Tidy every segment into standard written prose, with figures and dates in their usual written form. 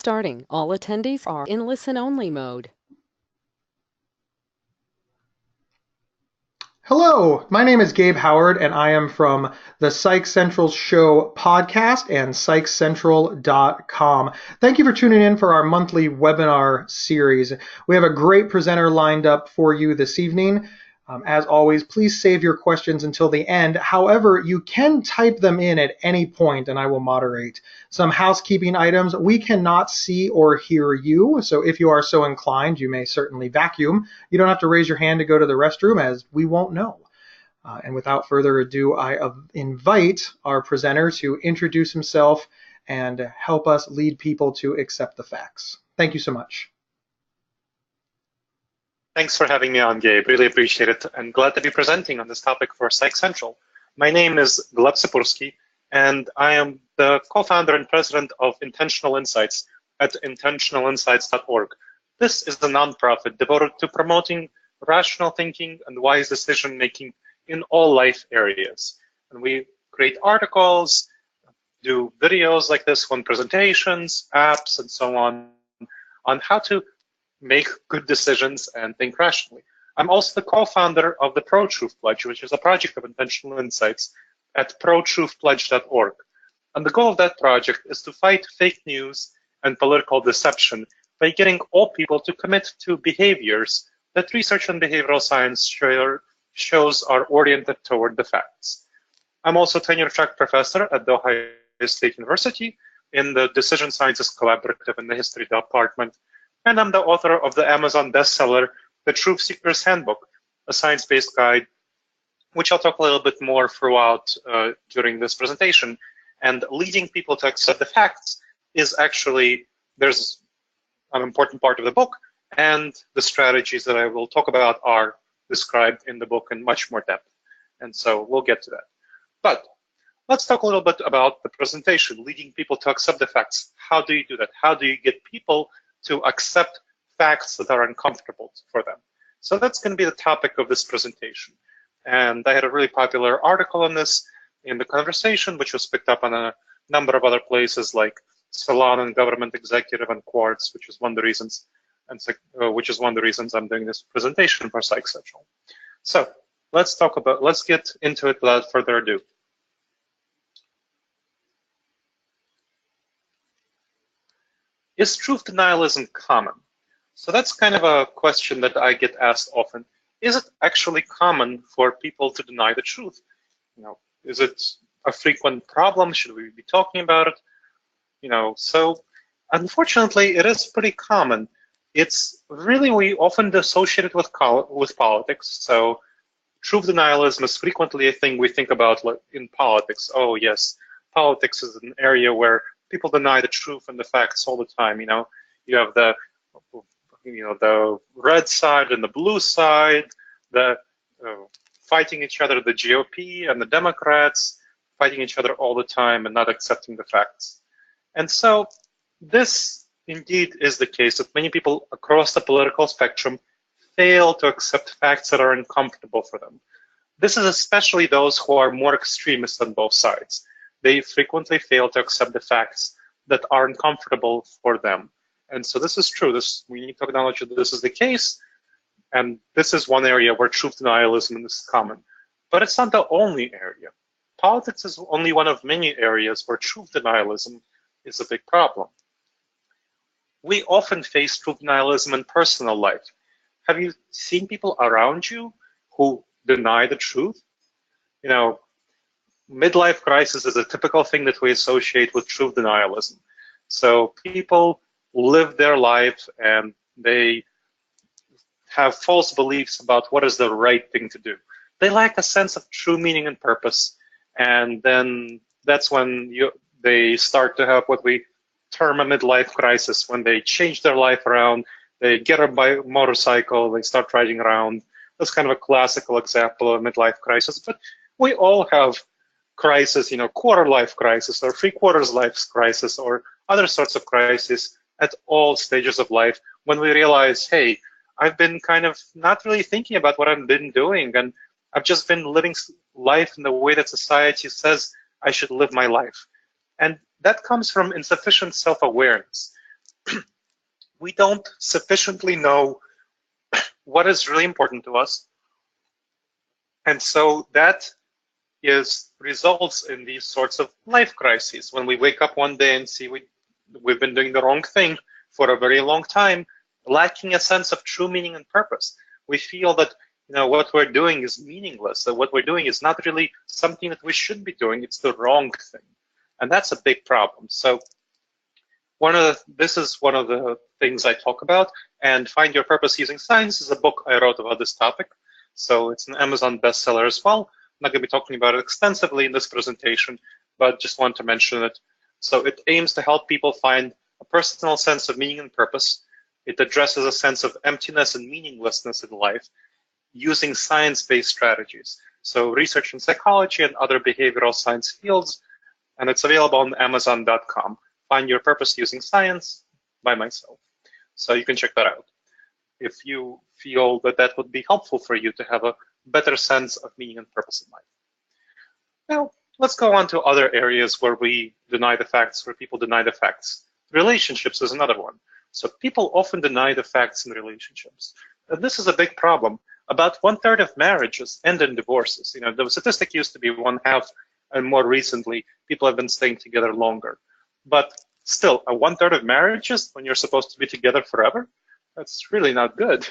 starting. All attendees are in listen-only mode. Hello, my name is Gabe Howard, and I am from the Psych Central Show podcast and psychcentral.com. Thank you for tuning in for our monthly webinar series. We have a great presenter lined up for you this evening. As always, please save your questions until the end. However, you can type them in at any point and I will moderate. Some housekeeping items: we cannot see or hear you, so if you are so inclined, you may certainly vacuum. You don't have to raise your hand to go to the restroom, as we won't know. And without further ado, I invite our presenter to introduce himself and help us lead people to accept the facts. Thank you so much. Thanks for having me on, Gabe. Really appreciate it. I'm glad to be presenting on this topic for Psych Central. My name is Gleb Sipursky, and I am the co-founder and president of Intentional Insights at intentionalinsights.org. This is the nonprofit devoted to promoting rational thinking and wise decision-making in all life areas. And we create articles, do videos like this one, presentations, apps, and so on how to make good decisions and think rationally. I'm also the co-founder of the Pro-Truth Pledge, which is a project of Intentional Insights at protruthpledge.org. And the goal of that project is to fight fake news and political deception by getting all people to commit to behaviors that research and behavioral science shows are oriented toward the facts. I'm also a tenure-track professor at The Ohio State University in the Decision Sciences Collaborative in the History Department. And I'm the author of the Amazon bestseller, The Truth Seeker's Handbook, a science-based guide, which I'll talk a little bit more throughout during this presentation. And leading people to accept the facts is actually, there's an important part of the book, and the strategies that I will talk about are described in the book in much more depth. And so we'll get to that. But let's talk a little bit about the presentation, leading people to accept the facts. How do you do that? How do you get people to accept facts that are uncomfortable for them? So that's going to be the topic of this presentation. And I had a really popular article on this in the conversation, which was picked up on a number of other places like Salon and Government Executive and Quartz, which is one of the reasons, I'm doing this presentation for Psych Central. So let's get into it without further ado. Is truth denialism common? So that's kind of a question that I get asked often. Is it actually common for people to deny the truth? Is it a frequent problem? Should we be talking about it? So unfortunately, it is pretty common. It's really, we often dissociate it with politics. So truth denialism is frequently a thing we think about in politics. Oh yes, politics is an area where people deny the truth and the facts all the time. You have the red side and the blue side, the fighting each other, the GOP and the Democrats fighting each other all the time and not accepting the facts. And so this indeed is the case, that many people across the political spectrum fail to accept facts that are uncomfortable for them. This is especially those who are more extremist on both sides. They frequently fail to accept the facts that are uncomfortable for them. And so this is true. We need to acknowledge that this is the case. And this is one area where truth denialism is common. But it's not the only area. Politics is only one of many areas where truth denialism is a big problem. We often face truth denialism in personal life. Have you seen people around you who deny the truth? Midlife crisis is a typical thing that we associate with truth denialism. So people live their life and they have false beliefs about what is the right thing to do. They lack a sense of true meaning and purpose. And then that's when they start to have what we term a midlife crisis, when they change their life around, they get a motorcycle, they start riding around. That's kind of a classical example of a midlife crisis. But we all have crisis, quarter life crisis or three-quarters life crisis or other sorts of crises at all stages of life, when we realize, hey, I've been kind of not really thinking about what I've been doing, and I've just been living life in the way that society says I should live my life. And that comes from insufficient self-awareness. we don't sufficiently know what is really important to us. And so that results in these sorts of life crises. When we wake up one day and see we've been doing the wrong thing for a very long time, lacking a sense of true meaning and purpose. We feel that what we're doing is meaningless, that what we're doing is not really something that we should be doing, it's the wrong thing. And that's a big problem. So this is one of the things I talk about, and Find Your Purpose Using Science is a book I wrote about this topic. So it's an Amazon bestseller as well. I'm not going to be talking about it extensively in this presentation, but just want to mention it. So it aims to help people find a personal sense of meaning and purpose. It addresses a sense of emptiness and meaninglessness in life using science-based strategies. So research in psychology and other behavioral science fields, and it's available on Amazon.com. Find Your Purpose Using Science by myself. So you can check that out if you feel that that would be helpful for you to have a better sense of meaning and purpose in life. Now, let's go on to other areas where we deny the facts, where people deny the facts. Relationships is another one. So people often deny the facts in relationships. And this is a big problem. About 1/3 of marriages end in divorces. The statistic used to be 1/2, and more recently, people have been staying together longer. But still, 1/3 of marriages, when you're supposed to be together forever, that's really not good.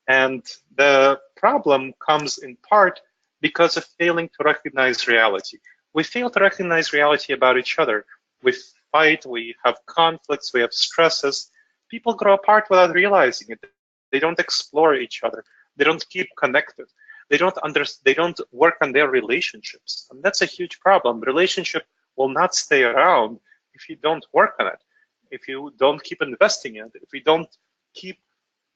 And the problem comes in part because of failing to recognize reality. We fail to recognize reality about each other. We fight, we have conflicts, we have stresses. People grow apart without realizing it. They don't explore each other. They don't keep connected. They don't work on their relationships. And that's a huge problem. Relationship will not stay around if you don't work on it, if you don't keep investing in it, if you don't keep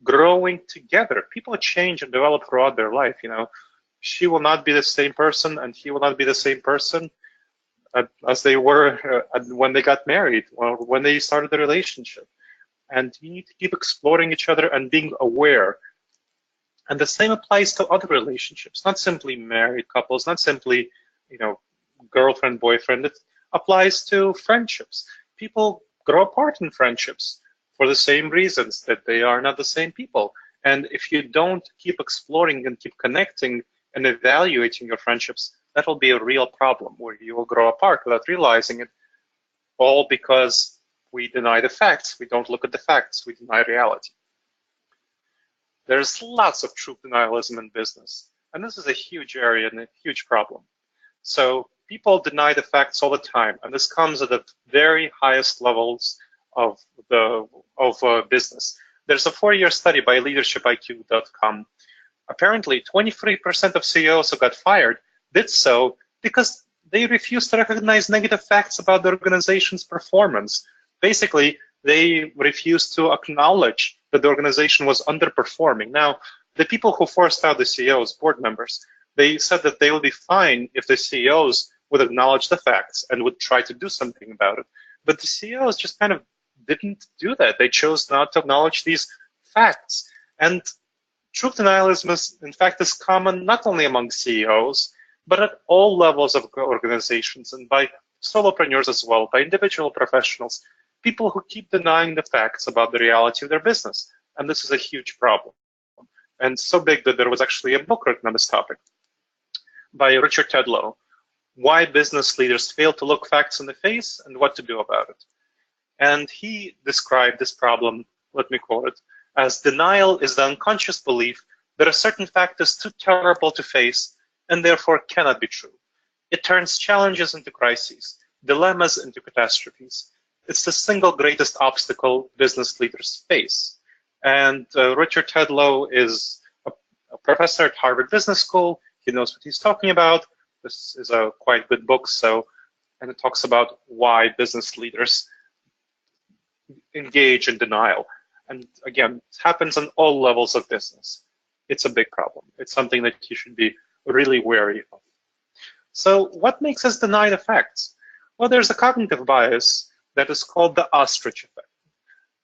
growing together. People change and develop throughout their life. She will not be the same person, and he will not be the same person as they were when they got married or when they started the relationship. And you need to keep exploring each other and being aware. And the same applies to other relationships, not simply married couples, not simply, girlfriend, boyfriend. It applies to friendships. People grow apart in friendships for the same reasons, that they are not the same people. And if you don't keep exploring and keep connecting and evaluating your friendships, that will be a real problem where you will grow apart without realizing it, all because we deny the facts. We don't look at the facts. We deny reality. There's lots of truth denialism in business, and this is a huge area and a huge problem. So people deny the facts all the time, and this comes at the very highest levels of business. There's a 4-year study by leadershipiq.com. Apparently, 23% of CEOs who got fired did so because they refused to recognize negative facts about the organization's performance. Basically, they refused to acknowledge that the organization was underperforming. Now, the people who forced out the CEOs, board members, they said that they would be fine if the CEOs would acknowledge the facts and would try to do something about it. But the CEOs just kind of didn't do that. They chose not to acknowledge these facts. And truth denialism is, in fact, is common not only among CEOs, but at all levels of organizations and by solopreneurs as well, by individual professionals, people who keep denying the facts about the reality of their business. And this is a huge problem. And so big that there was actually a book written on this topic by Richard Tedlow, Why Business Leaders Fail to Look Facts in the Face and What to Do About It. And he described this problem, let me quote it, as denial is the unconscious belief that a certain fact is too terrible to face and therefore cannot be true. It turns challenges into crises, dilemmas into catastrophes. It's the single greatest obstacle business leaders face. And Richard Tedlow is a professor at Harvard Business School. He knows what he's talking about. This is a quite good book, and it talks about why business leaders engage in denial. And again, it happens on all levels of business. It's a big problem. It's something that you should be really wary of. So what makes us deny the facts? Well, there's a cognitive bias that is called the Ostrich Effect,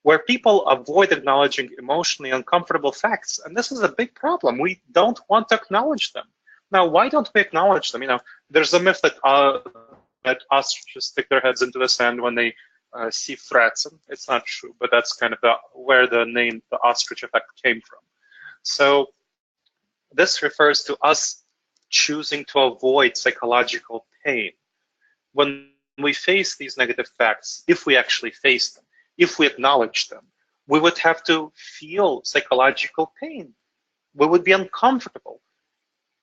where people avoid acknowledging emotionally uncomfortable facts. And this is a big problem. We don't want to acknowledge them. Now, why don't we acknowledge them? There's a myth that ostriches stick their heads into the sand when they see threats. And it's not true, but that's kind of where the name, the Ostrich Effect, came from. So this refers to us choosing to avoid psychological pain. When we face these negative facts, if we actually face them, if we acknowledge them, we would have to feel psychological pain. We would be uncomfortable.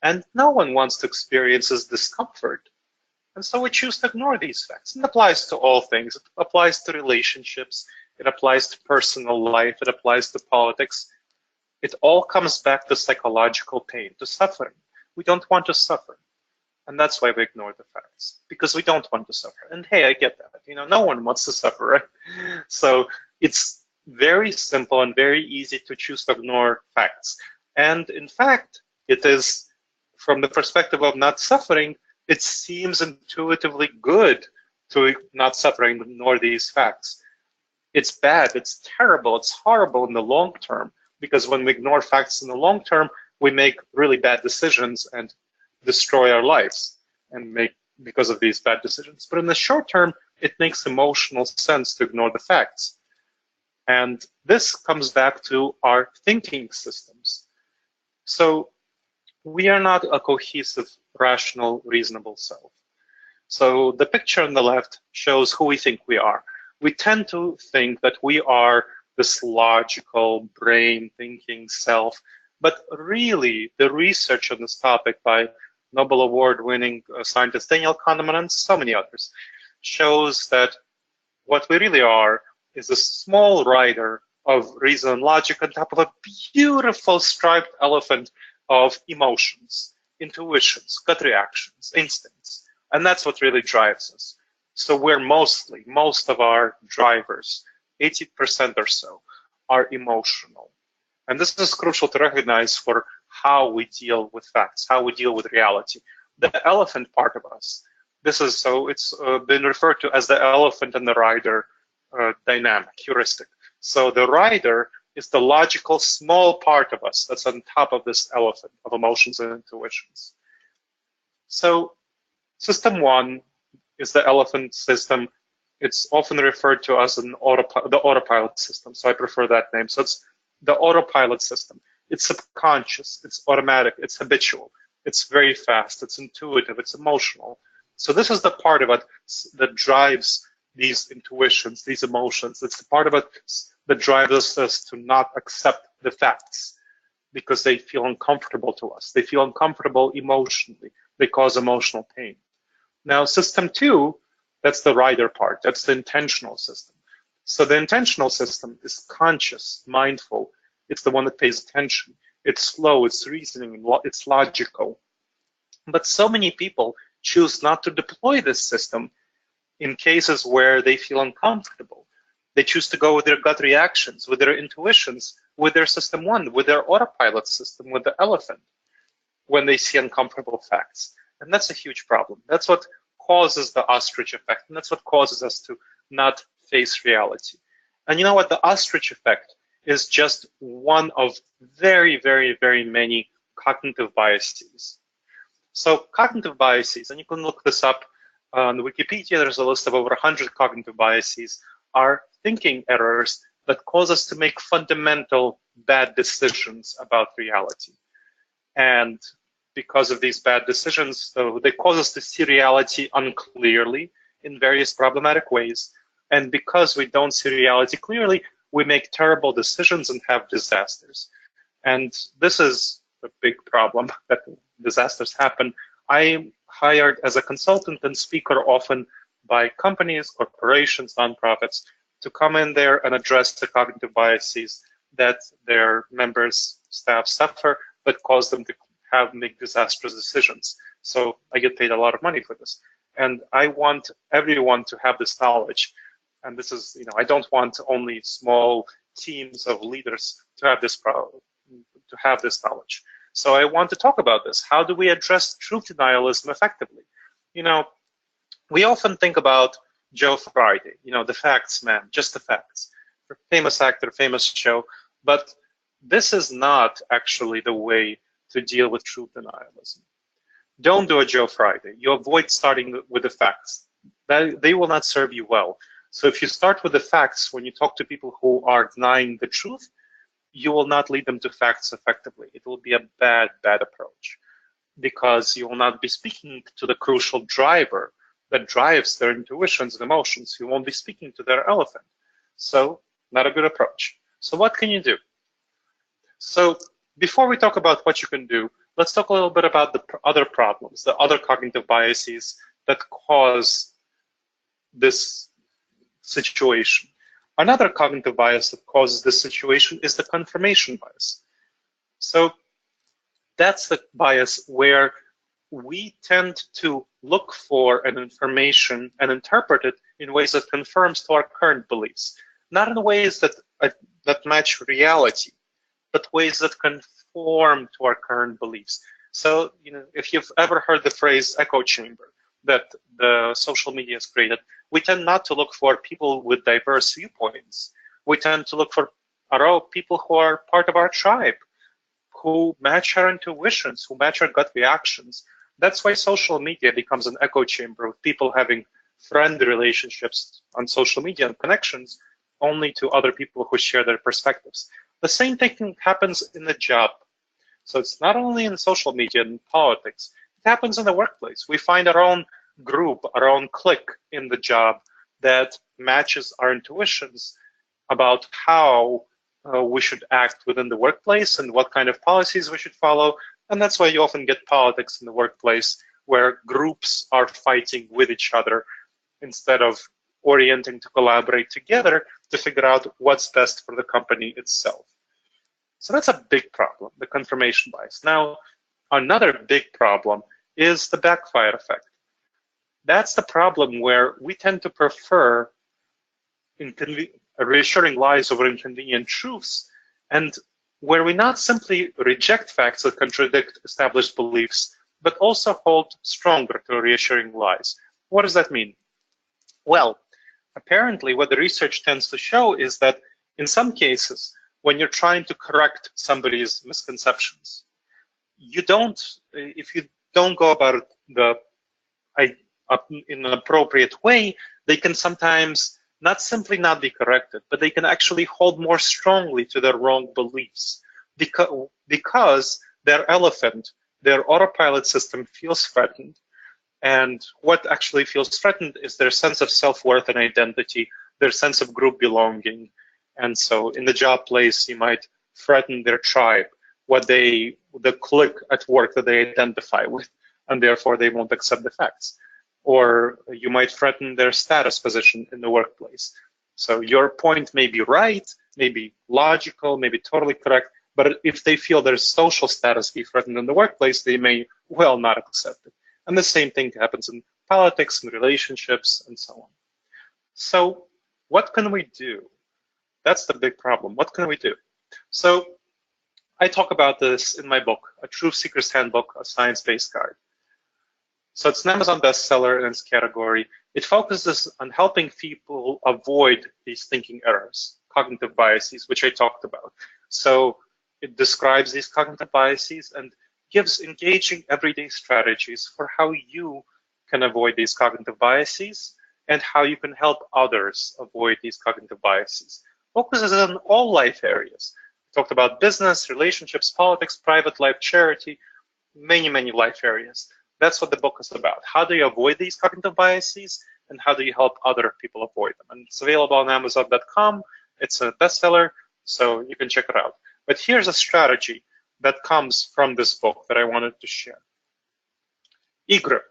And no one wants to experience this discomfort. And so we choose to ignore these facts. It applies to all things. It applies to relationships. It applies to personal life. It applies to politics. It all comes back to psychological pain, to suffering. We don't want to suffer. And that's why we ignore the facts, because we don't want to suffer. And hey, I get that. No one wants to suffer, right? So it's very simple and very easy to choose to ignore facts. And in fact, it is, from the perspective of not suffering, it seems intuitively good to not suffer and ignore these facts. It's bad, it's terrible, it's horrible in the long term, because when we ignore facts in the long term, we make really bad decisions and destroy our lives because of these bad decisions. But in the short term, it makes emotional sense to ignore the facts. And this comes back to our thinking systems. So we are not a cohesive, rational, reasonable self. So the picture on the left shows who we think we are. We tend to think that we are this logical, brain thinking self, but really the research on this topic by Nobel Award-winning scientist Daniel Kahneman and so many others shows that what we really are is a small rider of reason and logic on top of a beautiful striped elephant of emotions, intuitions, gut reactions, instincts. And that's what really drives us. So we're most of our drivers, 80% or so, are emotional. And this is crucial to recognize for how we deal with facts, how we deal with reality. The elephant part of us, it's been referred to as the elephant and the rider dynamic, heuristic. So the rider is the logical small part of us that's on top of this elephant of emotions and intuitions. So system one is the elephant system. It's often referred to as the autopilot system, so I prefer that name. So it's the autopilot system. It's subconscious, it's automatic, it's habitual, it's very fast, it's intuitive, it's emotional. So this is the part of it that drives these intuitions, these emotions. It's the part of it that drives us to not accept the facts because they feel uncomfortable to us. They feel uncomfortable emotionally. They cause emotional pain. Now, system two, that's the rider part. That's the intentional system. So the intentional system is conscious, mindful. It's the one that pays attention. It's slow, it's reasoning, it's logical. But so many people choose not to deploy this system in cases where they feel uncomfortable. They choose to go with their gut reactions, with their intuitions, with their system one, with their autopilot system, with the elephant, when they see uncomfortable facts. And that's a huge problem. That's what causes the ostrich effect, and that's what causes us to not face reality. And you know what? The ostrich effect is just one of very, very, very many cognitive biases. So cognitive biases, and you can look this up on Wikipedia, there's a list of over 100 cognitive biases, are thinking errors that cause us to make fundamental bad decisions about reality. And because of these bad decisions, so they cause us to see reality unclearly in various problematic ways. And because we don't see reality clearly, we make terrible decisions and have disasters. And this is a big problem that disasters happen. I'm hired as a consultant and speaker often by companies, corporations, nonprofits to come in there and address the cognitive biases that their members, staff suffer, but cause them to make disastrous decisions. So I get paid a lot of money for this. And I want everyone to have this knowledge. And this is, I don't want only small teams of leaders to have this knowledge. So I want to talk about this. How do we address truth denialism effectively? We often think about Joe Friday, the facts man, just the facts. Famous actor, famous show. But this is not actually the way to deal with truth denialism. Don't do a Joe Friday. You avoid starting with the facts. They will not serve you well. So if you start with the facts when you talk to people who are denying the truth, you will not lead them to facts effectively. It will be a bad approach, because you will not be speaking to the crucial driver that drives their intuitions and emotions. You won't be speaking to their elephant. So not a good approach. So what can you do? So before we talk about what you can do, let's talk a little bit about the other problems, the other cognitive biases that cause this situation. Another cognitive bias that causes this situation is the confirmation bias. So that's the bias where we tend to look for an information and interpret it in ways that confirms to our current beliefs, not in ways that match reality, but ways that conform to our current beliefs. So, if you've ever heard the phrase echo chamber that the social media has created, we tend not to look for people with diverse viewpoints. We tend to look for people who are part of our tribe, who match our intuitions, who match our gut reactions. That's why social media becomes an echo chamber of people having friend relationships on social media and connections only to other people who share their perspectives. The same thing happens in the job. So it's not only in social media and politics, it happens in the workplace. We find our own group, our own clique in the job that matches our intuitions about how we should act within the workplace and what kind of policies we should follow. And that's why you often get politics in the workplace, where groups are fighting with each other instead of orienting to collaborate together to figure out what's best for the company itself. So that's a big problem, the confirmation bias. Now, another big problem is the backfire effect. That's the problem where we tend to prefer reassuring lies over inconvenient truths, and where we not simply reject facts that contradict established beliefs, but also hold stronger to reassuring lies. What does that mean? Well, apparently what the research tends to show is that in some cases, when you're trying to correct somebody's misconceptions, if you don't go about it in an appropriate way, they can sometimes not simply not be corrected, but they can actually hold more strongly to their wrong beliefs because their elephant, their autopilot system feels threatened. And what actually feels threatened is their sense of self-worth and identity, their sense of group belonging. And so in the job place, you might threaten their tribe, the clique at work that they identify with, and therefore they won't accept the facts. Or you might threaten their status position in the workplace. So your point may be right, may be logical, may be totally correct, but if they feel their social status be threatened in the workplace, they may well not accept it. And the same thing happens in politics and relationships and so on. So what can we do? That's the big problem. What can we do? So I talk about this in my book, A Truth Seeker's Handbook, a Science-Based Guide. So it's an Amazon bestseller in its category. It focuses on helping people avoid these thinking errors, cognitive biases, which I talked about. So it describes these cognitive biases and gives engaging everyday strategies for how you can avoid these cognitive biases and how you can help others avoid these cognitive biases. Focuses on all life areas. We talked about business, relationships, politics, private life, charity, many life areas. That's what the book is about. How do you avoid these cognitive biases, and how do you help other people avoid them? And it's available on Amazon.com. It's a bestseller, so you can check it out. But here's a strategy that comes from this book that I wanted to share. EGRIP.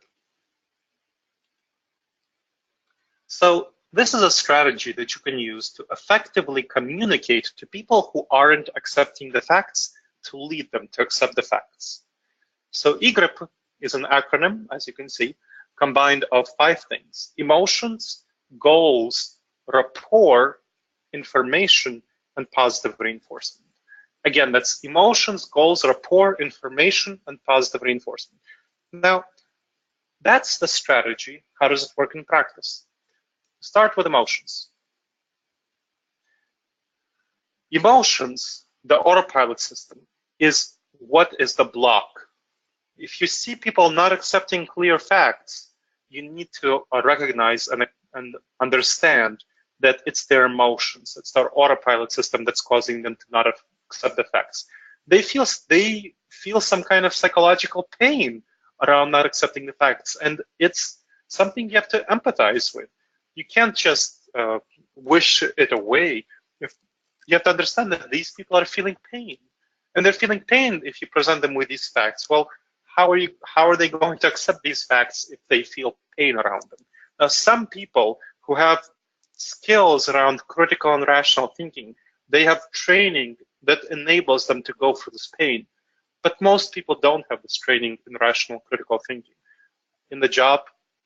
So this is a strategy that you can use to effectively communicate to people who aren't accepting the facts, to lead them to accept the facts. So EGRIP is an acronym, as you can see, combined of 5 things: emotions, goals, rapport, information, and positive reinforcement. Again, that's emotions, goals, rapport, information, and positive reinforcement. Now, that's the strategy. How does it work in practice? Start with emotions. Emotions, the autopilot system, is what is the block. If you see people not accepting clear facts, you need to recognize and understand that it's their emotions, it's their autopilot system that's causing them to not accept the facts. They feel some kind of psychological pain around not accepting the facts, and it's something you have to empathize with. You can't just wish it away. You have to understand that these people are feeling pain, and they're feeling pain if you present them with these facts. Well, how are they going to accept these facts if they feel pain around them? Now, some people who have skills around critical and rational thinking, they have training that enables them to go through this pain. But most people don't have this training in rational critical thinking. In the job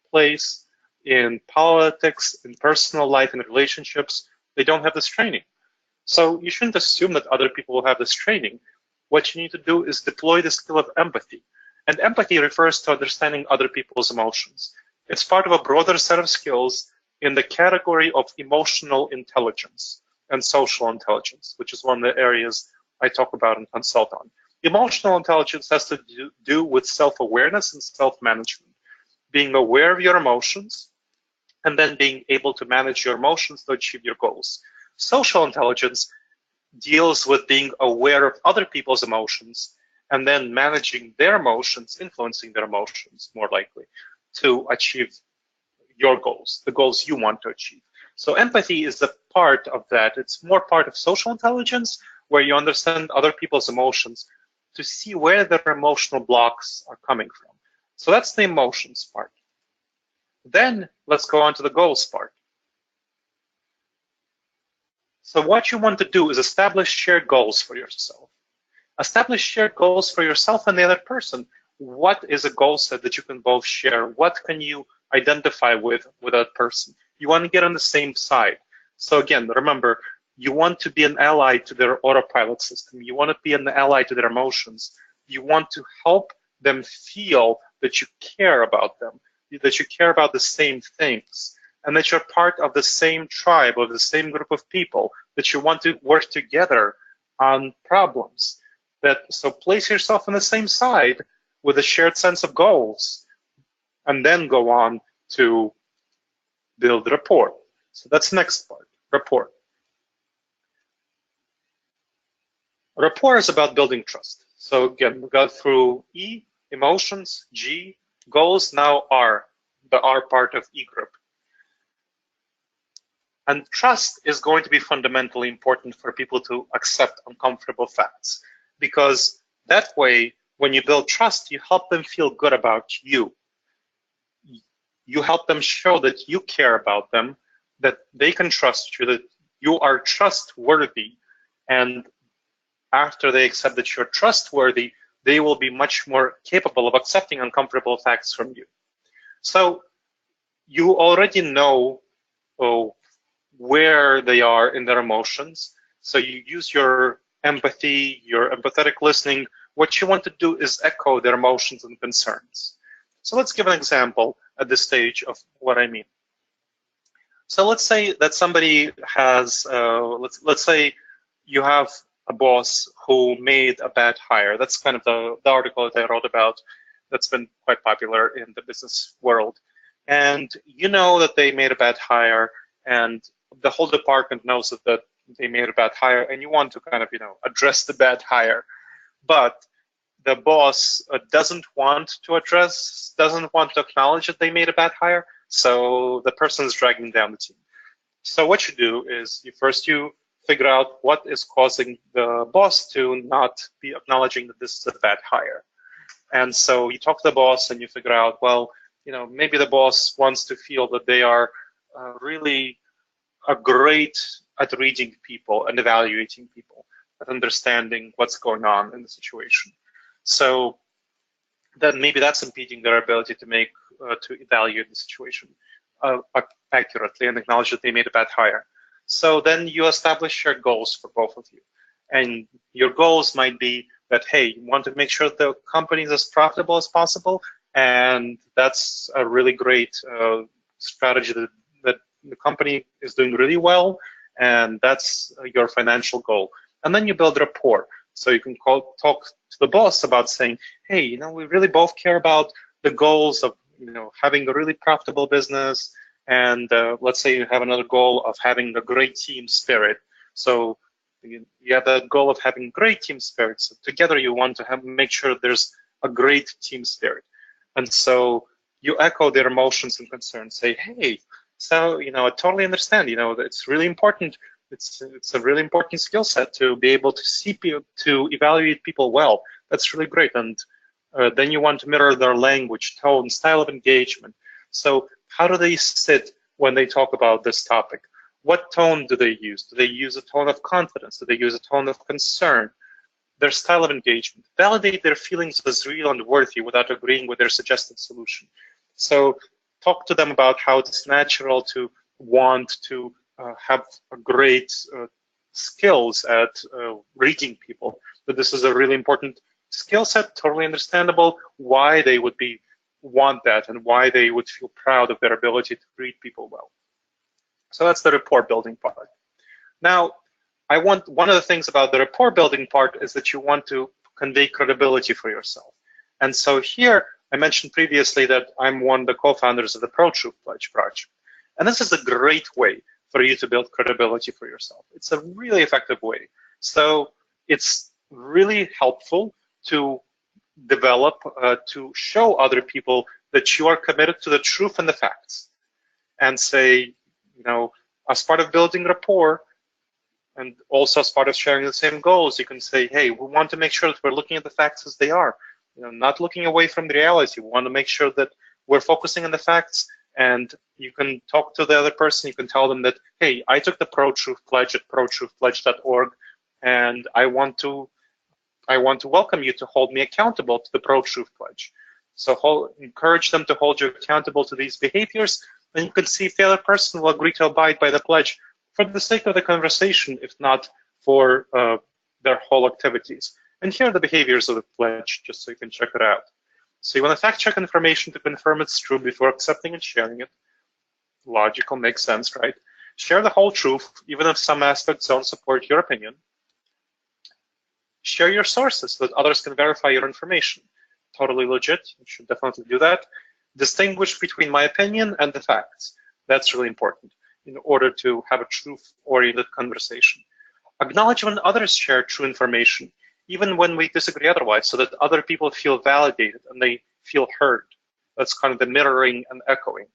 place, in politics, in personal life, in relationships, they don't have this training. So you shouldn't assume that other people will have this training. What you need to do is deploy the skill of empathy. And empathy refers to understanding other people's emotions. It's part of a broader set of skills in the category of emotional intelligence and social intelligence, which is one of the areas I talk about and consult on. Emotional intelligence has to do with self-awareness and self-management, being aware of your emotions and then being able to manage your emotions to achieve your goals. Social intelligence deals with being aware of other people's emotions and then managing their emotions, influencing their emotions more likely to achieve your goals, the goals you want to achieve. So empathy is a part of that. It's more part of social intelligence, where you understand other people's emotions to see where their emotional blocks are coming from. So that's the emotions part. Then let's go on to the goals part. So what you want to do is establish shared goals for yourself. Establish shared goals for yourself and the other person. What is a goal set that you can both share? What can you identify with that person? You want to get on the same side. So again, remember, you want to be an ally to their autopilot system. You want to be an ally to their emotions. You want to help them feel that you care about them, that you care about the same things, and that you're part of the same tribe, of the same group of people, that you want to work together on problems. So place yourself on the same side with a shared sense of goals, and then go on to build rapport. So that's the next part, rapport. Rapport is about building trust. So again, we got through E, emotions, G, goals, now R, the R part of EGRIP. And trust is going to be fundamentally important for people to accept uncomfortable facts, because that way, when you build trust, you help them feel good about you. You help them show that you care about them, that they can trust you, that you are trustworthy. And after they accept that you're trustworthy, they will be much more capable of accepting uncomfortable facts from you. So you already know where they are in their emotions. So you use your empathy, your empathetic listening. What you want to do is echo their emotions and concerns. So let's give an example at this stage of what I mean. So let's say that somebody has, let's say you have a boss who made a bad hire. That's kind of the article that I wrote about that's been quite popular in the business world. And you know that they made a bad hire, and the whole department knows that they made a bad hire, and you want to kind of, address the bad hire. But the boss doesn't want to acknowledge that they made a bad hire, so the person is dragging down the team. So what you do is you figure out what is causing the boss to not be acknowledging that this is a bad hire. And so you talk to the boss and you figure out, well, maybe the boss wants to feel that they are really great at reading people and evaluating people, at understanding what's going on in the situation. So then maybe that's impeding their ability to evaluate the situation accurately and acknowledge that they made a bad hire. So then you establish your goals for both of you. And your goals might be that, hey, you want to make sure the company is as profitable as possible, and that's a really great strategy that the company is doing really well, and that's your financial goal. And then you build rapport. So you can talk to the boss about saying, hey, we really both care about the goals of having a really profitable business, And let's say you have another goal of having a great team spirit. So you have the goal of having great team spirit. So together you want to make sure there's a great team spirit. And so you echo their emotions and concerns. Say, hey, so I totally understand. It's really important. It's a really important skill set to be able to see people, to evaluate people well. That's really great. And then you want to mirror their language, tone, style of engagement. So how do they sit when they talk about this topic? What tone do they use? Do they use a tone of confidence? Do they use a tone of concern? Their style of engagement. Validate their feelings as real and worthy without agreeing with their suggested solution. So talk to them about how it's natural to want to have a great skills at reading people. That this is a really important skill set, totally understandable, why they would want that and why they would feel proud of their ability to read people well. So that's the rapport building part. Now, one of the things about the rapport building part is that you want to convey credibility for yourself. And so here, I mentioned previously that I'm one of the co-founders of the Pro-Truth Pledge project. And this is a great way for you to build credibility for yourself. It's a really effective way. So it's really helpful to develop, to show other people that you are committed to the truth and the facts. And say, as part of building rapport, and also as part of sharing the same goals, you can say, hey, we want to make sure that we're looking at the facts as they are, not looking away from the reality. We want to make sure that we're focusing on the facts, and you can talk to the other person. You can tell them that, hey, I took the Pro-Truth Pledge at protruthpledge.org, and I want to welcome you to hold me accountable to the Pro-Truth Pledge. So encourage them to hold you accountable to these behaviors, and you can see if the other person will agree to abide by the pledge for the sake of the conversation, if not for their whole activities. And here are the behaviors of the pledge, just so you can check it out. So you want to fact check information to confirm it's true before accepting and sharing it. Logical, makes sense, right? Share the whole truth, even if some aspects don't support your opinion. Share your sources so that others can verify your information. Totally legit, you should definitely do that. Distinguish between my opinion and the facts. That's really important in order to have a truth-oriented conversation. Acknowledge when others share true information, even when we disagree otherwise, so that other people feel validated and they feel heard. That's kind of the mirroring and echoing.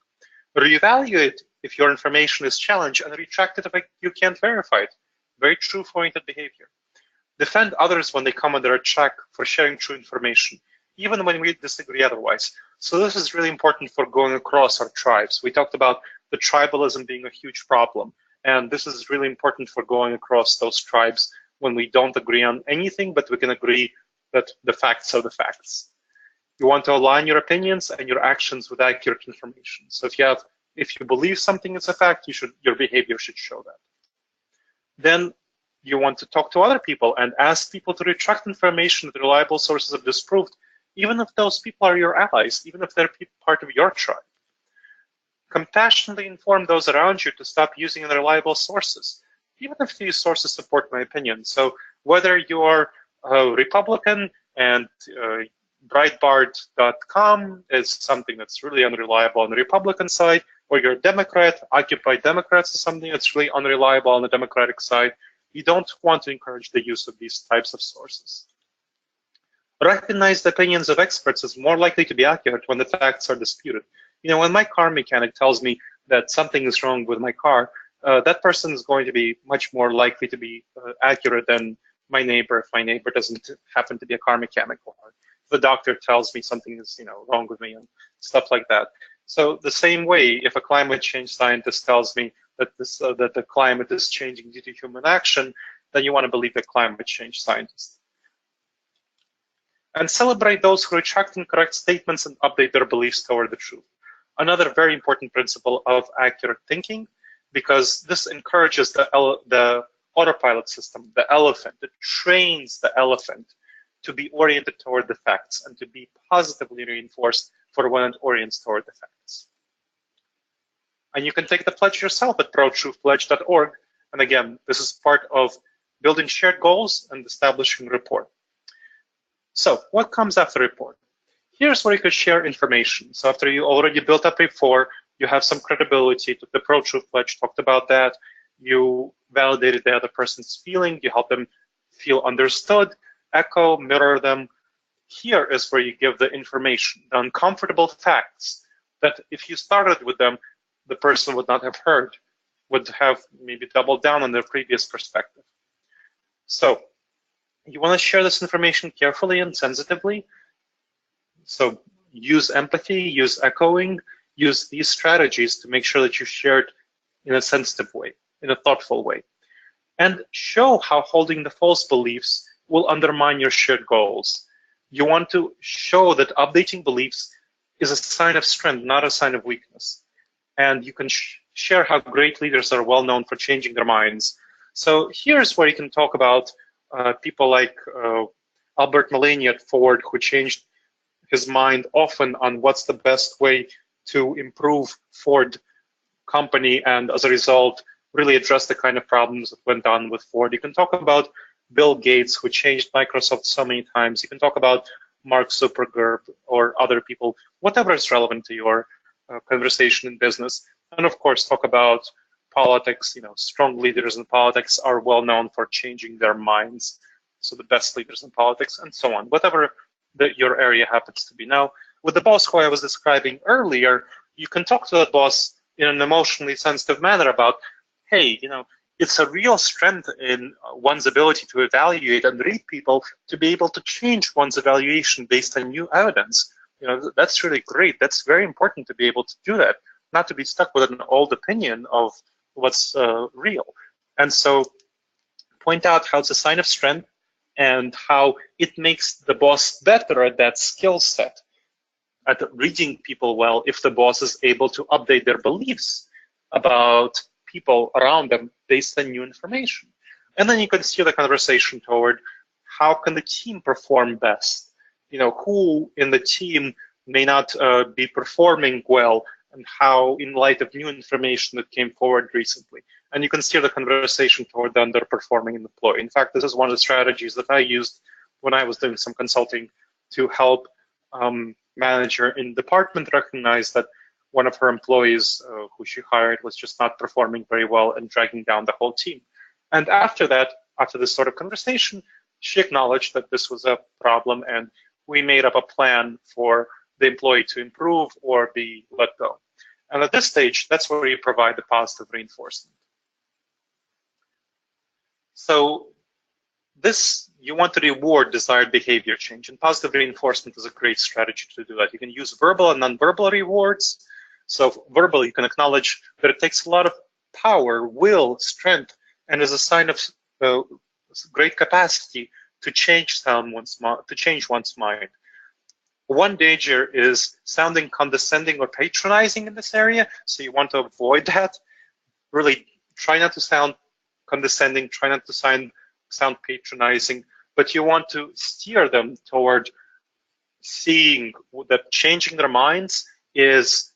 Reevaluate if your information is challenged and retract it if you can't verify it. Very truth-oriented behavior. Defend others when they come under attack for sharing true information, even when we disagree otherwise. So this is really important for going across our tribes. We talked about the tribalism being a huge problem, and this is really important for going across those tribes when we don't agree on anything, but we can agree that the facts are the facts. You want to align your opinions and your actions with accurate information. So if you believe something is a fact, your behavior should show that. Then you want to talk to other people and ask people to retract information that reliable sources have disproved, even if those people are your allies, even if they're part of your tribe. Compassionately inform those around you to stop using unreliable sources, even if these sources support my opinion. So whether you're a Republican and Breitbart.com is something that's really unreliable on the Republican side, or you're a Democrat, Occupy Democrats is something that's really unreliable on the Democratic side, you don't want to encourage the use of these types of sources. Recognize the opinions of experts as more likely to be accurate when the facts are disputed. When my car mechanic tells me that something is wrong with my car, that person is going to be much more likely to be accurate than my neighbor if my neighbor doesn't happen to be a car mechanic, or the doctor tells me something is wrong with me and stuff like that. So the same way, if a climate change scientist tells me that that the climate is changing due to human action, then you want to believe the climate change scientist. And celebrate those who retract incorrect statements and update their beliefs toward the truth. Another very important principle of accurate thinking, because this encourages the autopilot system, the elephant. It trains the elephant to be oriented toward the facts and to be positively reinforced for when it orients toward the facts. And you can take the pledge yourself at protruthpledge.org. And again, this is part of building shared goals and establishing rapport. So what comes after rapport? Here's where you could share information. So after you already built up rapport, You have some credibility, took the pro-truth pledge, talked about that. You validated the other person's feeling. You help them feel understood, echo, mirror them. Here is where you give the information, the uncomfortable facts that if you started with them, the person would not have heard, would have maybe doubled down on their previous perspective. So you want to share this information carefully and sensitively. So use empathy, use echoing, use these strategies to make sure that you share it in a sensitive way, in a thoughtful way. And show how holding the false beliefs will undermine your shared goals. You want to show that updating beliefs is a sign of strength, not a sign of weakness. And you can share how great leaders are well known for changing their minds. So here's where you can talk about people like Albert Mullaney at Ford, who changed his mind often on what's the best way to improve Ford company, and as a result, really address the kind of problems that went on with Ford. You can talk about Bill Gates, who changed Microsoft so many times. You can talk about Mark Zuckerberg or other people, whatever is relevant to your conversation in business. And of course, talk about politics. You know, strong leaders in politics are well known for changing their minds. So the best leaders in politics and so on, whatever your area happens to be. Now, with the boss who I was describing earlier, you can talk to that boss in an emotionally sensitive manner about, hey, you know, it's a real strength in one's ability to evaluate and read people to be able to change one's evaluation based on new evidence. You know, that's really great. That's very important to be able to do that, not to be stuck with an old opinion of what's real. And so point out how it's a sign of strength and how it makes the boss better at that skill set, at reading people well, if the boss is able to update their beliefs about people around them based on new information. And then you can steer the conversation toward how can the team perform best? You know, who in the team may not be performing well, and how in light of new information that came forward recently. And you can steer the conversation toward the underperforming employee. In fact, this is one of the strategies that I used when I was doing some consulting to help manager in department recognize that one of her employees who she hired was just not performing very well and dragging down the whole team. And after that, after this sort of conversation, she acknowledged that this was a problem, and we made up a plan for the employee to improve or be let go. And at this stage, that's where you provide the positive reinforcement. So this, you want to reward desired behavior change, and positive reinforcement is a great strategy to do that. You can use verbal and nonverbal rewards. So verbal, you can acknowledge that it takes a lot of power, will, strength, and is a sign of great capacity to change one's mind. One danger is sounding condescending or patronizing in this area, so you want to avoid that. Really try not to sound condescending, try not to sound patronizing, but you want to steer them toward seeing that changing their minds is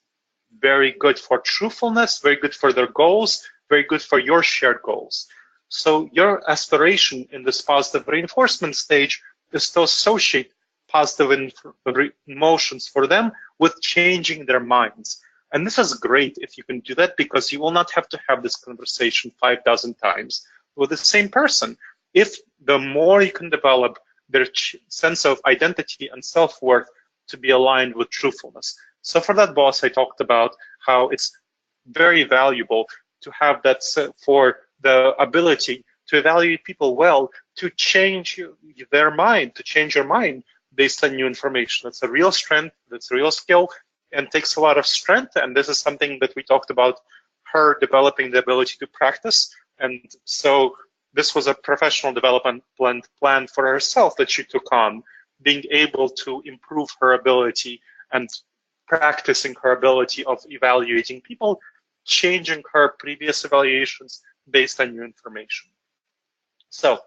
very good for truthfulness, very good for their goals, very good for your shared goals. So your aspiration in this positive reinforcement stage is to associate positive emotions for them with changing their minds. And this is great if you can do that, because you will not have to have this conversation 5,000 times with the same person. If the more you can develop their sense of identity and self-worth to be aligned with truthfulness. So for that boss, I talked about how it's very valuable to have that for the ability to evaluate people well, to change their mind, to change your mind based on new information. That's a real strength, that's a real skill, and takes a lot of strength. And this is something that we talked about, her developing the ability to practice. And so this was a professional development plan for herself that she took on, being able to improve her ability and practicing her ability of evaluating people, changing her previous evaluations based on new information. So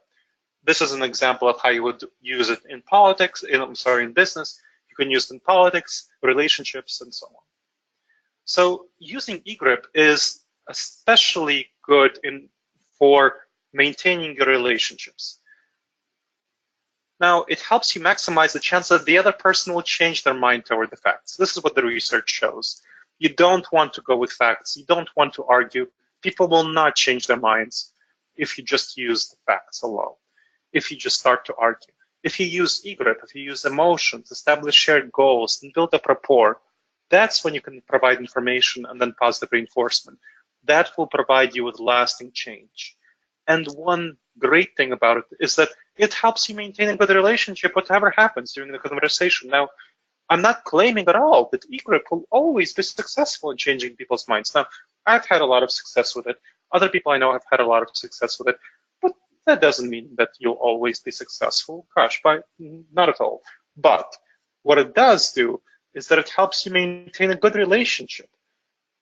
this is an example of how you would use it in politics, in business. You can use it in politics, relationships, and so on. So using EGRIP is especially good for maintaining your relationships. Now, it helps you maximize the chance that the other person will change their mind toward the facts. This is what the research shows. You don't want to go with facts. You don't want to argue. People will not change their minds if you just use the facts alone, if you just start to argue. If you use EGRIP, if you use emotions, establish shared goals, and build up rapport, that's when you can provide information and then positive reinforcement. That will provide you with lasting change. And one great thing about it is that it helps you maintain a good relationship, whatever happens during the conversation. Now, I'm not claiming at all that EGRIP will always be successful in changing people's minds. Now, I've had a lot of success with it. Other people I know have had a lot of success with it. But that doesn't mean that you'll always be successful. Gosh, not at all. But what it does do is that it helps you maintain a good relationship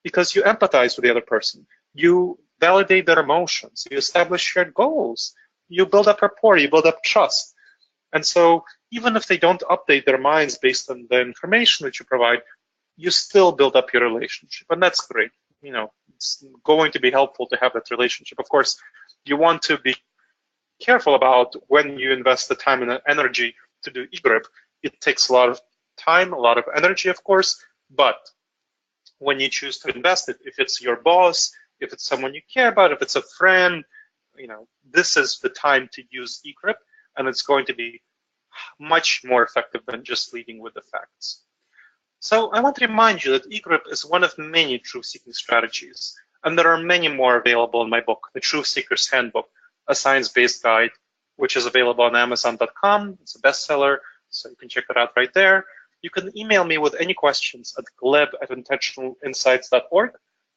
because you empathize with the other person. You validate their emotions. You establish shared goals. You build up rapport. You build up trust. And so even if they don't update their minds based on the information that you provide, you still build up your relationship. And that's great. You know, it's going to be helpful to have that relationship. Of course, you want to be careful about when you invest the time and energy to do EGRIP. It takes a lot of time, a lot of energy, of course, but when you choose to invest it, if it's your boss, if it's someone you care about, if it's a friend, you know, this is the time to use EGRIP, and it's going to be much more effective than just leading with the facts. So I want to remind you that EGRIP is one of many truth-seeking strategies, and there are many more available in my book, The Truth Seeker's Handbook, a science-based guide, which is available on Amazon.com. It's a bestseller, so you can check it out right there. You can email me with any questions at gleb@intentionalinsights.org.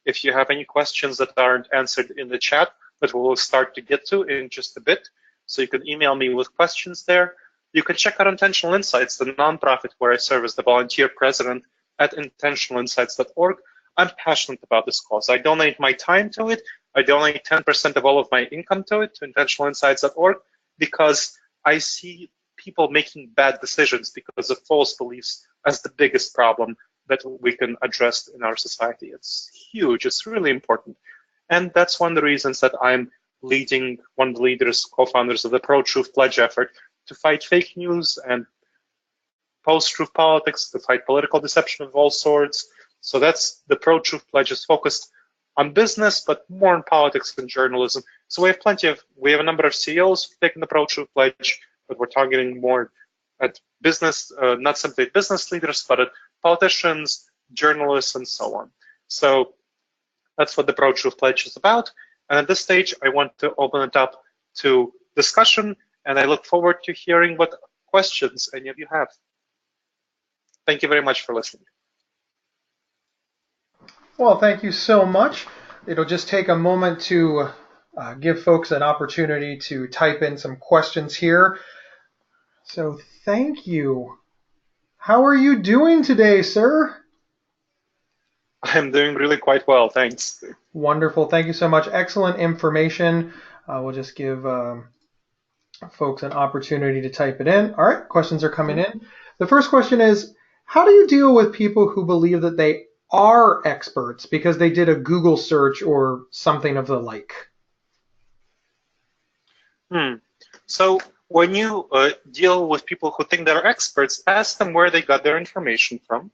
If you have any questions that aren't answered in the chat, that we will start to get to in just a bit, so you can email me with questions there. You can check out Intentional Insights, the nonprofit where I serve as the volunteer president at intentionalinsights.org. I'm passionate about this cause. I donate my time to it. I donate 10% of all of my income to it, to intentionalinsights.org, because I see people making bad decisions because of false beliefs as the biggest problem that we can address in our society. It's huge. It's really important. And that's one of the reasons that I'm leading, one of the leaders, co-founders of the Pro-Truth Pledge effort to fight fake news and post-truth politics, to fight political deception of all sorts. So that's the Pro-Truth Pledge is focused on business, but more on politics than journalism. So we have a number of CEOs taking the Pro-Truth Pledge, but we're targeting more at business, not simply business leaders, but at politicians, journalists, and so on. So that's what the Pro-Truth Pledge is about. And at this stage, I want to open it up to discussion, and I look forward to hearing what questions any of you have. Thank you very much for listening. Well, thank you so much. It'll just take a moment to give folks an opportunity to type in some questions here. So thank you. How are you doing today, sir? I'm doing really quite well, thanks. Wonderful. Thank you so much. Excellent information. We'll just give folks an opportunity to type it in. All right, questions are coming in. The first question is, how do you deal with people who believe that they are experts because they did a Google search or something of the like? So when you deal with people who think they're experts, ask them where they got their information from,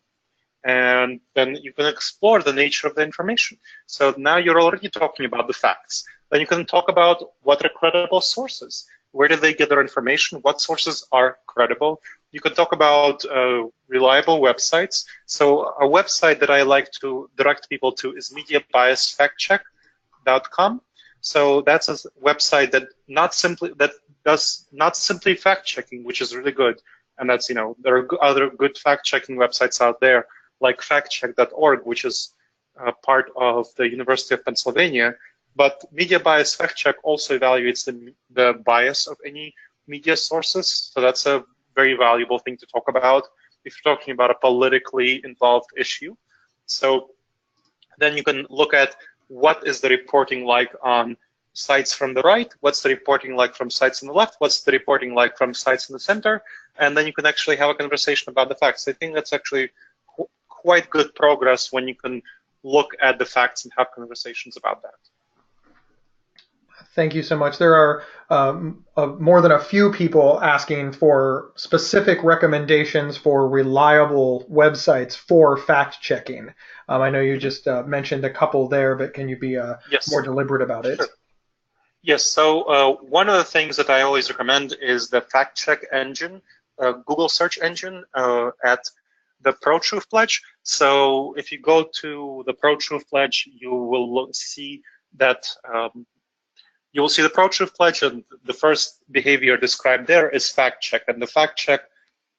and then you can explore the nature of the information. So now you're already talking about the facts. Then you can talk about what are credible sources. Where did they get their information? What sources are credible? You can talk about reliable websites. So a website that I like to direct people to is mediabiasfactcheck.com. So that's a website that does not simply fact checking, which is really good. And that's, you know, there are other good fact checking websites out there, like factcheck.org, which is part of the University of Pennsylvania. But Media Bias Fact Check also evaluates the bias of any media sources. So that's a very valuable thing to talk about if you're talking about a politically involved issue. So then you can look at what is the reporting like on sites from the right, what's the reporting like from sites on the left, what's the reporting like from sites in the center, and then you can actually have a conversation about the facts. I think that's actually quite good progress when you can look at the facts and have conversations about that. Thank you so much. There are more than a few people asking for specific recommendations for reliable websites for fact checking. I know you just mentioned a couple there, but can you be more Yes, deliberate about it? sure. Yes, so one of the things that I always recommend is the fact check engine, Google search engine at the Pro Truth Pledge. So if you go to the Pro Truth Pledge, you will see that you will see the Pro Truth Pledge, and the first behavior described there is fact check. And the fact check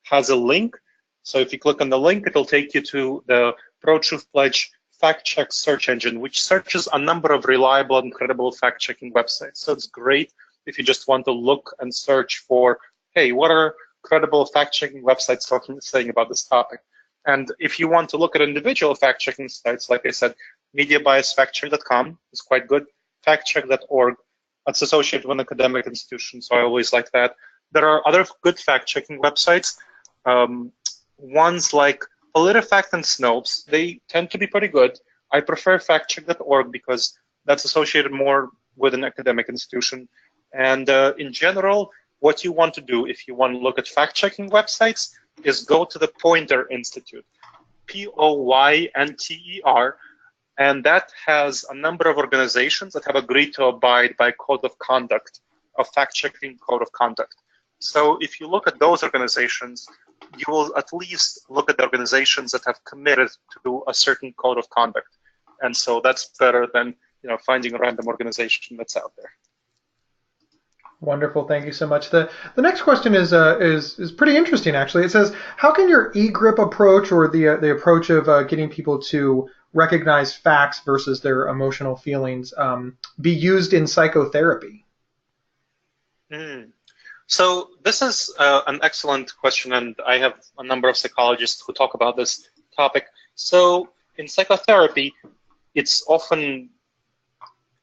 has a link. So if you click on the link, it'll take you to the Pro Truth Pledge fact check search engine, which searches a number of reliable and credible fact checking websites. So it's great if you just want to look and search for, hey, what are credible fact checking websites saying about this topic? And if you want to look at individual fact checking sites, like I said, mediabiasfactcheck.com is quite good, factcheck.org. That's associated with an academic institution, so I always like that. There are other good fact-checking websites. Ones like PolitiFact and Snopes, they tend to be pretty good. I prefer factcheck.org because that's associated more with an academic institution. And in general, what you want to do if you want to look at fact-checking websites is go to the Poynter Institute, Poynter, and that has a number of organizations that have agreed to abide by code of conduct, a fact-checking code of conduct. So if you look at those organizations, you will at least look at the organizations that have committed to a certain code of conduct. And so that's better than finding a random organization that's out there. Wonderful, thank you so much. The next question is pretty interesting, actually. It says, how can your EGRIP approach, or the approach of getting people to recognize facts versus their emotional feelings, be used in psychotherapy? So this is an excellent question, and I have a number of psychologists who talk about this topic. So in psychotherapy, it's often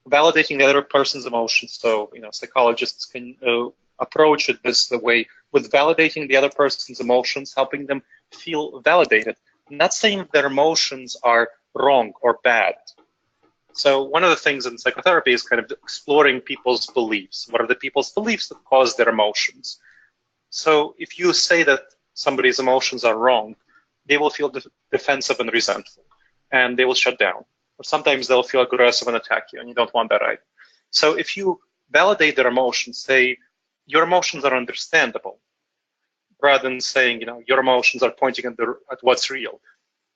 validating the other person's emotions. So psychologists can approach it this way, with validating the other person's emotions, helping them feel validated. I'm not saying their emotions are wrong or bad. So one of the things in psychotherapy is kind of exploring people's beliefs. What are the people's beliefs that cause their emotions? So if you say that somebody's emotions are wrong, they will feel defensive and resentful, and they will shut down. Or sometimes they'll feel aggressive and attack you, and you don't want that either. So if you validate their emotions, say, your emotions are understandable, rather than saying, your emotions are pointing at what's real.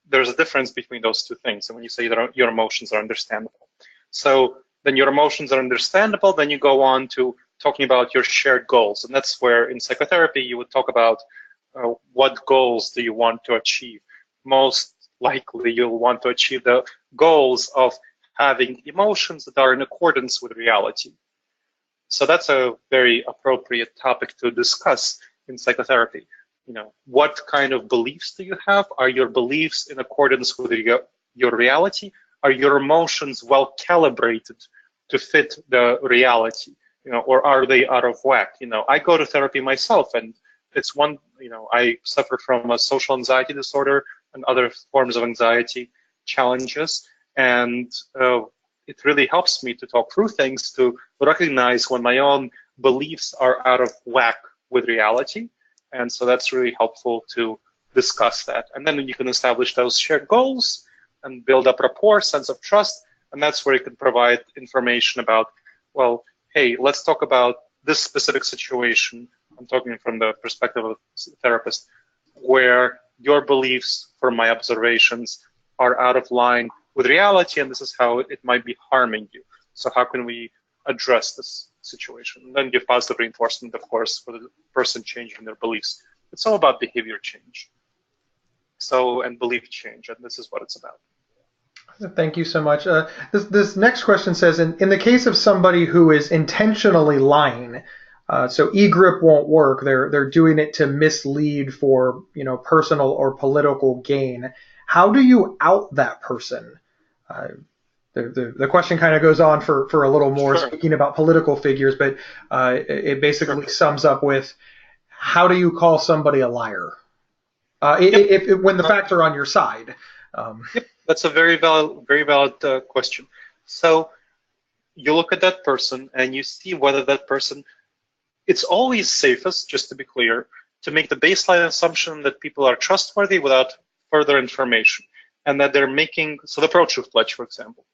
There's a difference between those two things. And when you say that your emotions are understandable, so then your emotions are understandable, then you go on to talking about your shared goals. And that's where in psychotherapy you would talk about what goals do you want to achieve. Most likely you'll want to achieve the goals of having emotions that are in accordance with reality. So that's a very appropriate topic to discuss in psychotherapy. What kind of beliefs do you have? Are your beliefs in accordance with your reality? Are your emotions well calibrated to fit the reality? Or are they out of whack? I go to therapy myself, and it's I suffer from a social anxiety disorder and other forms of anxiety challenges, and it really helps me to talk through things, to recognize when my own beliefs are out of whack with reality. And so that's really helpful to discuss that. And then you can establish those shared goals and build up rapport, sense of trust. And that's where you can provide information about, well, hey, let's talk about this specific situation. I'm talking from the perspective of a therapist, where your beliefs from my observations are out of line with reality, and this is how it might be harming you. So how can we address this situation? And then give positive reinforcement, of course, for the person changing their beliefs. It's all about behavior change. And belief change, and this is what it's about. Thank you so much. This next question says, in the case of somebody who is intentionally lying, so EGRIP won't work. They're doing it to mislead for personal or political gain. How do you out that person? The question kind of goes on for a little more, Sure. Speaking about political figures, but it basically sums up with, how do you call somebody a liar? When the facts are on your side. Yep, that's a very valid question. So you look at that person and you see whether that person, it's always safest, just to be clear, to make the baseline assumption that people are trustworthy without further information, and that they're making, so the pro-truth pledge, for example.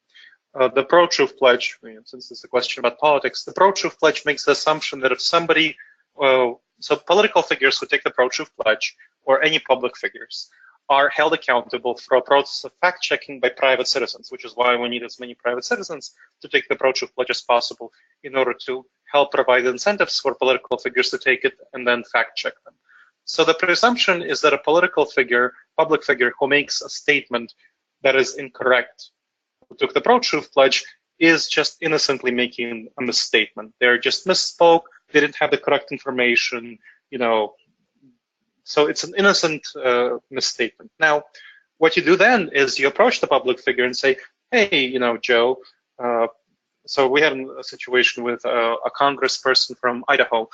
The pro-truth pledge, since it's a question about politics, the pro-truth pledge makes the assumption that if somebody, so political figures who take the pro-truth pledge, or any public figures, are held accountable for a process of fact-checking by private citizens, which is why we need as many private citizens to take the pro-truth pledge as possible in order to help provide incentives for political figures to take it and then fact-check them. So the presumption is that a political figure, public figure, who makes a statement that is incorrect, who took the pro-truth pledge, is just innocently making a misstatement. They're just misspoke, they didn't have the correct information, so it's an innocent misstatement. Now, what you do then is you approach the public figure and say, hey, Joe, so we had a situation with a congressperson from Idaho,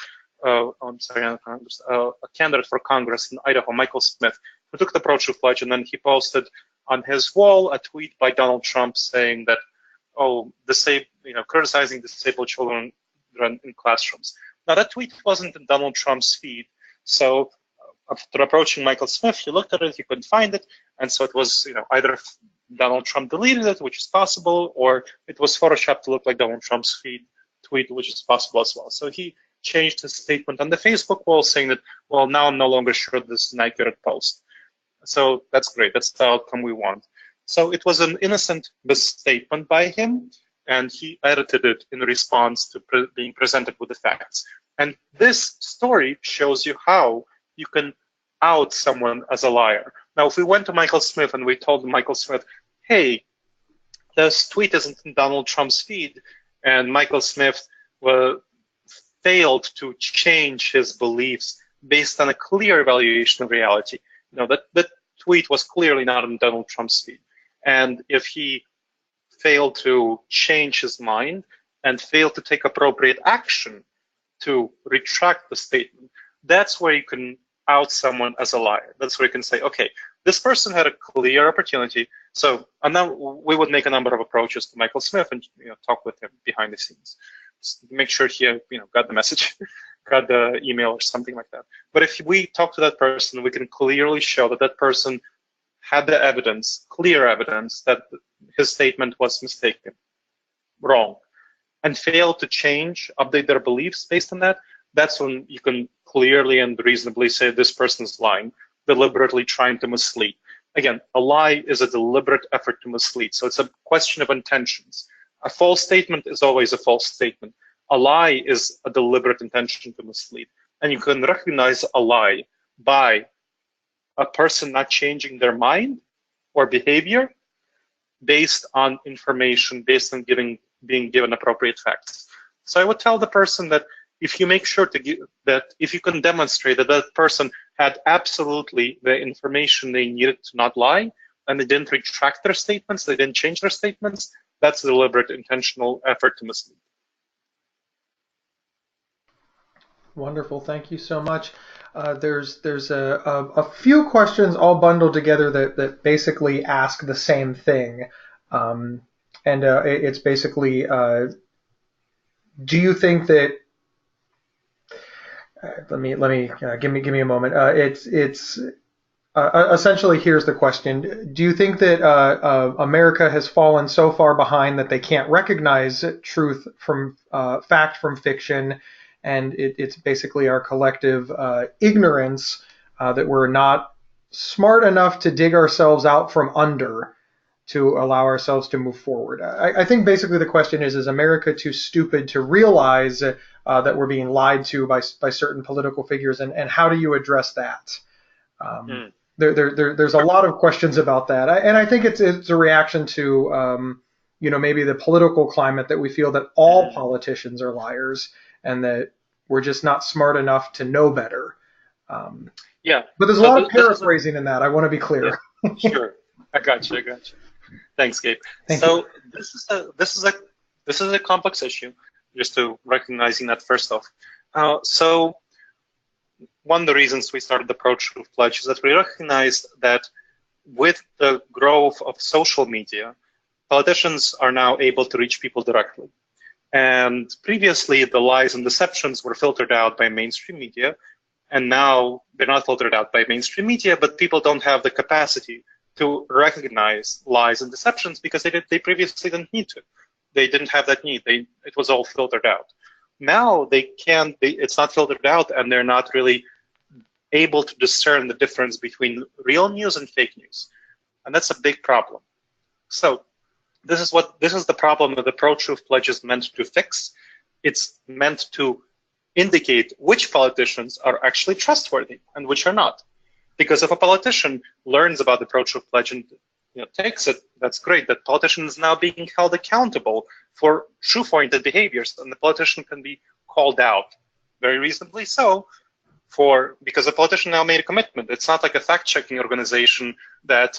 I'm sorry, not Congress, a candidate for Congress in Idaho, Michael Smith, who took the pro-truth pledge, and then he posted on his wall a tweet by Donald Trump saying that, criticizing disabled children in classrooms. Now, that tweet wasn't in Donald Trump's feed, so after approaching Michael Smith, he looked at it, he couldn't find it, and so it was, either Donald Trump deleted it, which is possible, or it was photoshopped to look like Donald Trump's tweet, which is possible as well. So he changed his statement on the Facebook wall, saying that, well, now I'm no longer sure this is an accurate post. So that's great. That's the outcome we want. So it was an innocent misstatement by him, and he edited it in response to being presented with the facts. And this story shows you how you can out someone as a liar. Now, if we went to Michael Smith and we told Michael Smith, hey, this tweet isn't in Donald Trump's feed, and Michael Smith failed to change his beliefs based on a clear evaluation of reality. That tweet was clearly not in Donald Trump's feed. And if he failed to change his mind and failed to take appropriate action to retract the statement, that's where you can out someone as a liar. That's where you can say, okay, this person had a clear opportunity. So, and then we would make a number of approaches to Michael Smith and talk with him behind the scenes, just make sure he got the message, got the email or something like that. But if we talk to that person, we can clearly show that that person had the evidence, clear evidence, that his statement was mistaken, wrong, and failed to change, update their beliefs based on that. That's when you can clearly and reasonably say this person's lying, deliberately trying to mislead. Again, a lie is a deliberate effort to mislead. So it's a question of intentions. A false statement is always a false statement. A lie is a deliberate intention to mislead. And you can recognize a lie by a person not changing their mind or behavior based on information, based on being given appropriate facts. So I would tell the person that if you make sure if you can demonstrate that that person had absolutely the information they needed to not lie, and they didn't retract their statements, they didn't change their statements, that's a deliberate, intentional effort to mislead. Wonderful, thank you so much. There's a few questions all bundled together that basically ask the same thing, and it's basically, do you think that? Let me give me a moment. It's essentially, here's the question: do you think that America has fallen so far behind that they can't recognize truth from fact from fiction, and it's basically our collective ignorance that we're not smart enough to dig ourselves out from under to allow ourselves to move forward? I think basically the question is America too stupid to realize that we're being lied to by certain political figures, and how do you address that? There's a lot of questions about that, and I think it's a reaction to maybe the political climate that we feel that all politicians are liars and that we're just not smart enough to know better. Yeah, but there's a lot of paraphrasing in that. I want to be clear. Sure, I got you. Thanks, Gabe. Thank you. This is a complex issue. Just to recognizing that first off. So one of the reasons we started the Pro-Truth Pledge is that we recognized that with the growth of social media, politicians are now able to reach people directly. And previously, the lies and deceptions were filtered out by mainstream media, and now they're not filtered out by mainstream media, but people don't have the capacity to recognize lies and deceptions because they previously didn't need to. They didn't have that need. It was all filtered out. Now they can't. It's not filtered out, and they're not really able to discern the difference between real news and fake news, and that's a big problem. So this is the problem that the pro-truth pledge is meant to fix. It's meant to indicate which politicians are actually trustworthy and which are not. Because if a politician learns about the pro-truth pledge and takes it, that's great. That politician is now being held accountable for truth-oriented behaviors, and the politician can be called out, very reasonably so, because the politician now made a commitment. It's not like a fact-checking organization that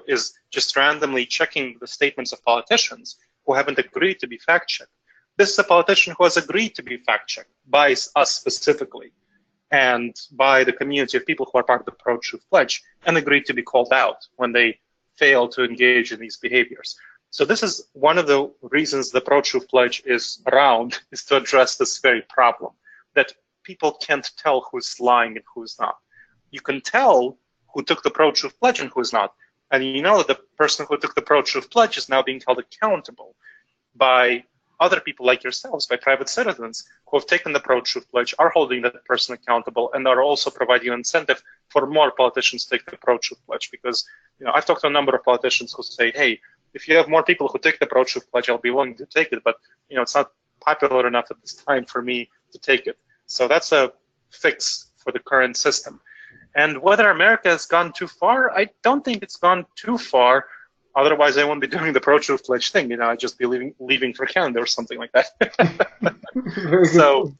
is just randomly checking the statements of politicians who haven't agreed to be fact-checked. This is a politician who has agreed to be fact-checked by us specifically and by the community of people who are part of the pro-truth pledge, and agreed to be called out when they fail to engage in these behaviors. So this is one of the reasons the pro-truth pledge is around, is to address this very problem, that people can't tell who's lying and who's not. You can tell who took the pro-truth pledge and who's not. And you know that the person who took the pro-truth pledge is now being held accountable by other people like yourselves, by private citizens who have taken the pro-truth pledge, are holding that person accountable, and are also providing an incentive for more politicians to take the pro-truth pledge. Because I've talked to a number of politicians who say, hey, if you have more people who take the pro-truth pledge, I'll be willing to take it, but it's not popular enough at this time for me to take it. So that's a fix for the current system. And whether America has gone too far, I don't think it's gone too far. Otherwise, I wouldn't be doing the pro-truth pledge thing. I'd just be leaving for Canada or something like that. So,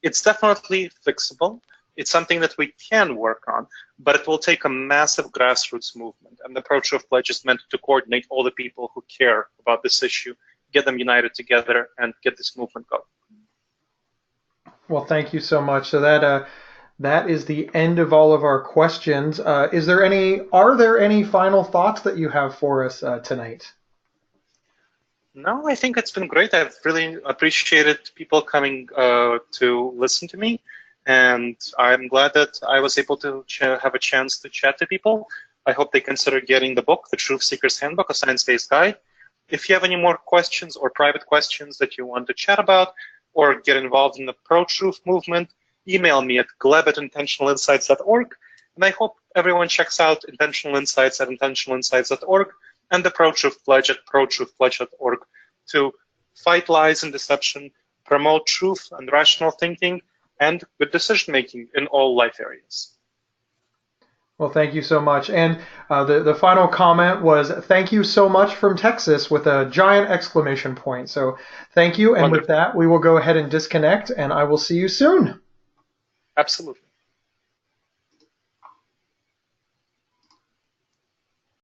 it's definitely fixable. It's something that we can work on, but it will take a massive grassroots movement. And the pro-truth pledge is meant to coordinate all the people who care about this issue, get them united together, and get this movement going. Well, thank you so much. So that is the end of all of our questions. Are there any final thoughts that you have for us tonight? No, I think it's been great. I've really appreciated people coming to listen to me, and I'm glad that I was able to have a chance to chat to people. I hope they consider getting the book, The Truth Seeker's Handbook, a science-based guide. If you have any more questions or private questions that you want to chat about or get involved in the pro-truth movement, email me at gleb@intentionalinsights.org. And I hope everyone checks out Intentional Insights at intentionalinsights.org and the Pro-Truth Pledge at protruthpledge.org to fight lies and deception, promote truth and rational thinking, and good decision-making in all life areas. Well, thank you so much. And the final comment was, thank you so much from Texas, with a giant exclamation point. So thank you. And Wonderful. With that, we will go ahead and disconnect, and I will see you soon. Absolutely.